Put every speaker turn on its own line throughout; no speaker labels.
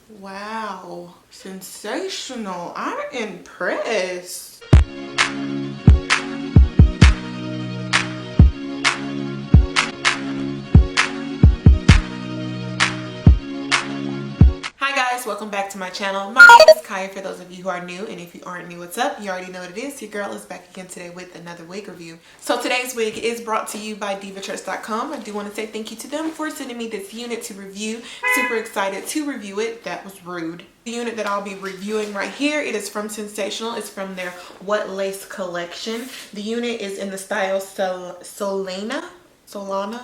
Wow, sensational. I'm impressed. Hi guys, welcome back to my channel. My name is Kaya for those of you who are new, and if you aren't new, what's up? You already know what it is. Your girl is back again today with another wig review. So today's wig is brought to you by Divatress.com. I do want to say thank you to them for sending me this unit to review. Super excited to review it. That was rude. The unit that I'll be reviewing right here, it is from Sensationnel. It's from their What Lace collection. The unit is in the style Solana.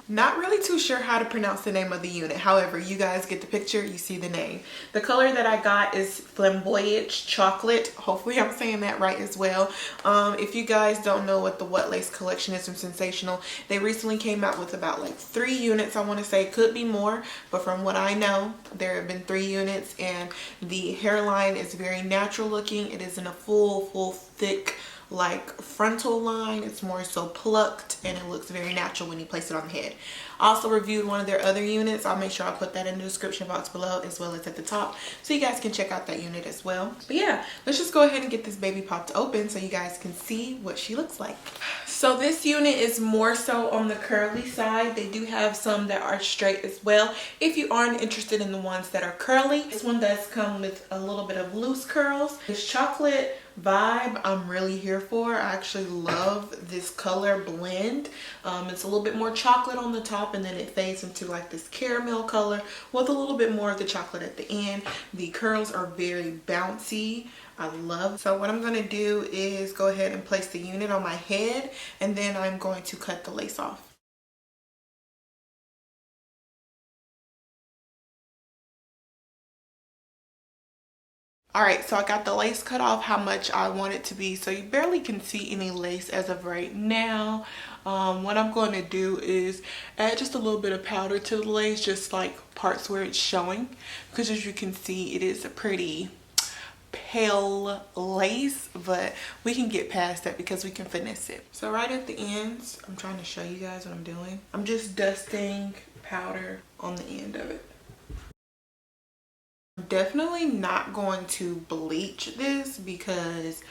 Not really too sure how to pronounce the name of the unit. However, you guys get the picture, you see the name. The color that I got is Flamboyage chocolate. Hopefully I'm saying that right as well. If you guys don't know what the What Lace collection is from Sensationnel, they recently came out with about like 3 units. I want to say, could be more, but from what I know, there have been 3 units, and the hairline is very natural looking. It is in a full thick like frontal line. It's more so plucked, and it looks very natural when you place it on the head. I also reviewed one of their other units. I'll make sure I put that in the description box below as well as at the top, so you guys can check out that unit as well. But yeah, let's just go ahead and get this baby popped open so you guys can see what she looks like. So this unit is more so on the curly side. They do have some that are straight as well. If you aren't interested in the ones that are curly, this one does come with a little bit of loose curls. This chocolate vibe I'm really here for. I actually love this color blend. It's a little bit more chocolate on the top, and then it fades into like this caramel color with a little bit more of the chocolate at the end. The curls are very bouncy. I love. So what I'm going to do is go ahead and place the unit on my head, and then I'm going to cut the lace off. Alright, so I got the lace cut off how much I want it to be, so you barely can see any lace as of right now. What I'm going to do is add just a little bit of powder to the lace, just like parts where it's showing, because as you can see, it is a pretty pale lace, but we can get past that because we can finesse it. So right at the ends, I'm trying to show you guys what I'm doing. I'm just dusting powder on the end of it. I'm definitely not going to bleach this because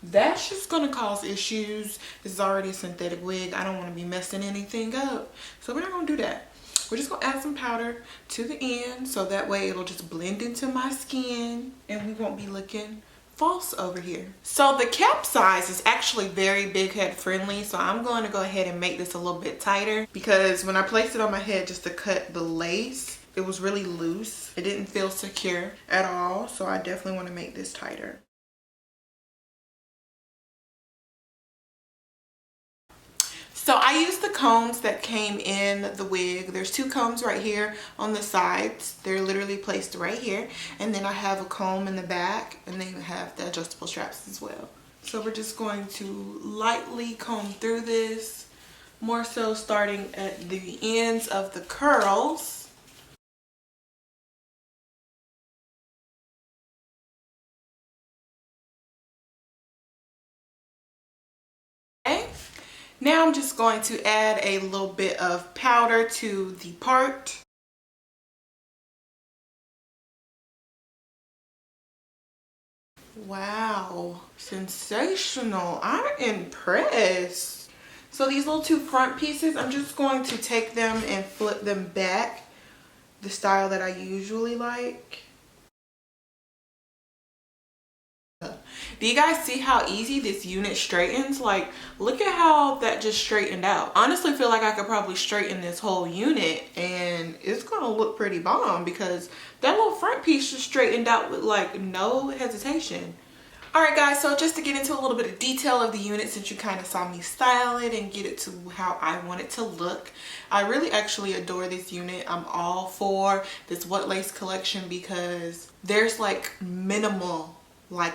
that's just going to cause issues. This is already a synthetic wig. I don't want to be messing anything up, so we're not going to do that. We're just going to add some powder to the end so that way it'll just blend into my skin and we won't be looking false over here. So the cap size is actually very big head friendly, so I'm going to go ahead and make this a little bit tighter because when I placed it on my head just to cut the lace, it was really loose. It didn't feel secure at all, so I definitely want to make this tighter. So I used the combs that came in the wig. There's 2 combs right here on the sides. They're literally placed right here. And then I have a comb in the back, and then you have the adjustable straps as well. So we're just going to lightly comb through this, more so starting at the ends of the curls. Now I'm just going to add a little bit of powder to the part. Wow, sensational. I'm impressed. So these little 2 front pieces, I'm just going to take them and flip them back the style that I usually like. Do you guys see how easy this unit straightens? Like, look at how that just straightened out. Honestly, feel like I could probably straighten this whole unit and it's gonna look pretty bomb because that little front piece just straightened out with like no hesitation. Alright guys, so just to get into a little bit of detail of the unit, since you kind of saw me style it and get it to how I want it to look, I really actually adore this unit. I'm all for this What Lace collection because there's like minimal, like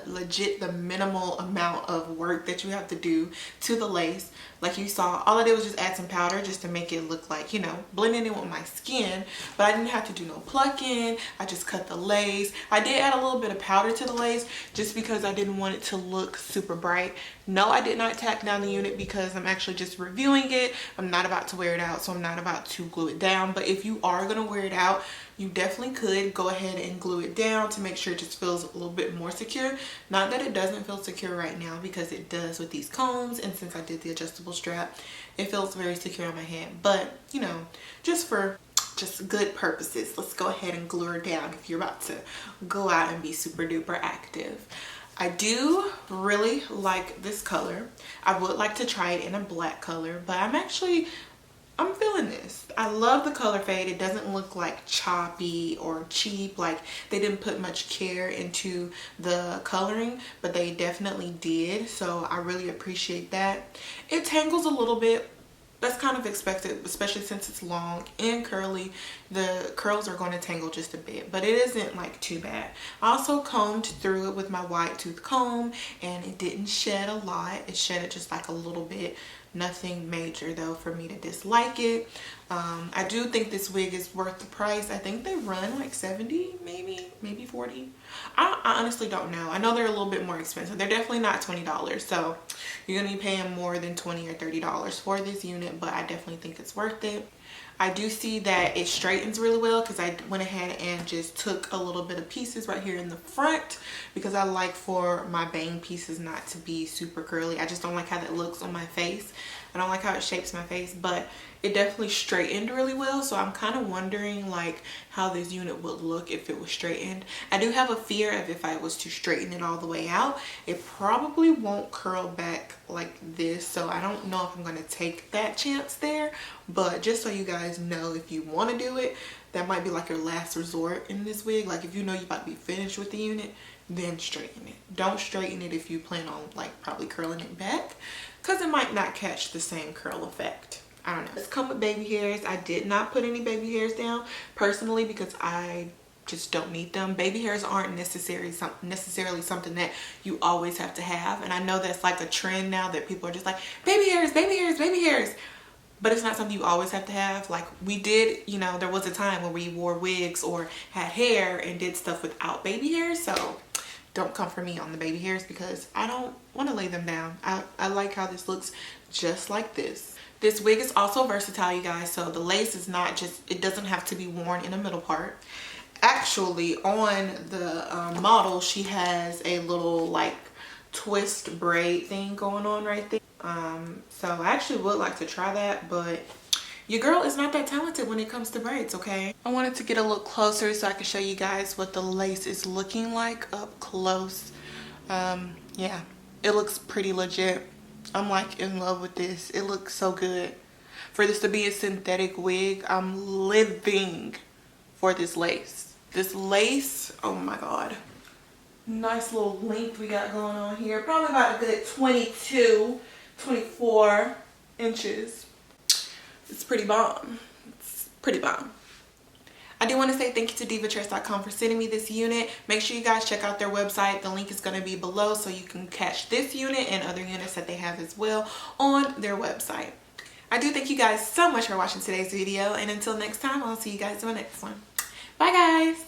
legit the minimal amount of work that you have to do to the lace. Like you saw, all I did was just add some powder just to make it look like, you know, blending in with my skin, but I didn't have to do no plucking. I just cut the lace. I did add a little bit of powder to the lace just because I didn't want it to look super bright. No, I did not tack down the unit because I'm actually just reviewing it. I'm not about to wear it out, so I'm not about to glue it down. But if you are gonna wear it out, you definitely could go ahead and glue it down to make sure it just feels a little bit more secure. Not that it doesn't feel secure right now, because it does with these combs, and since I did the adjustable strap, it feels very secure on my hand. But you know, just for good purposes, let's go ahead and glue her down if you're about to go out and be super duper active. I do really like this color. I would like to try it in a black color, but I'm feeling this. I love the color fade. It doesn't look like choppy or cheap, like they didn't put much care into the coloring, but they definitely did, so I really appreciate that. It tangles a little bit. That's kind of expected, especially since it's long and curly. The curls are going to tangle just a bit, but it isn't like too bad. I also combed through it with my wide tooth comb, and it didn't shed a lot. It shedded just like a little bit. Nothing major though for me to dislike it. I do think this wig is worth the price. I think they run like 70, maybe 40. I honestly don't know. I know they're a little bit more expensive. They're definitely not $20, so you're gonna be paying more than $20 or $30 for this unit, but I definitely think it's worth it. I do see that it straightens really well, because I went ahead and just took a little bit of pieces right here in the front, because I like for my bang pieces not to be super curly. I just don't like how that looks on my face. I don't like how it shapes my face, but it definitely straightened really well. So I'm kind of wondering like how this unit would look if it was straightened. I do have a fear of if I was to straighten it all the way out, it probably won't curl back like this. So I don't know if I'm going to take that chance there, but just so you guys know, if you want to do it, that might be like your last resort in this wig. Like if you know you're about to be finished with the unit, then straighten it. Don't straighten it if you plan on like probably curling it back, because it might not catch the same curl effect. I don't know. Let's come with baby hairs. I did not put any baby hairs down personally because I just don't need them. Baby hairs aren't necessarily something that you always have to have, and I know that's like a trend now that people are just like baby hairs, baby hairs, baby hairs. But it's not something you always have to have. Like we did, you know, there was a time where we wore wigs or had hair and did stuff without baby hairs. So don't come for me on the baby hairs, because I don't want to lay them down. I like how this looks just like this. This wig is also versatile, you guys. So the lace is not just, it doesn't have to be worn in the middle part. Actually, on the model, she has a little like twist braid thing going on right there. So I actually would like to try that, but your girl is not that talented when it comes to braids, okay? I wanted to get a little closer so I can show you guys what the lace is looking like up close. Yeah, it looks pretty legit. I'm like in love with this. It looks so good. For this to be a synthetic wig, I'm living for this lace. This lace, oh my god. Nice little length we got going on here. Probably about a good 22, 24 inches. It's pretty bomb. It's pretty bomb. I do want to say thank you to Divatress.com for sending me this unit. Make sure you guys check out their website. The link is going to be below so you can catch this unit and other units that they have as well on their website. I do thank you guys so much for watching today's video, and until next time, I'll see you guys in my next one. Bye guys!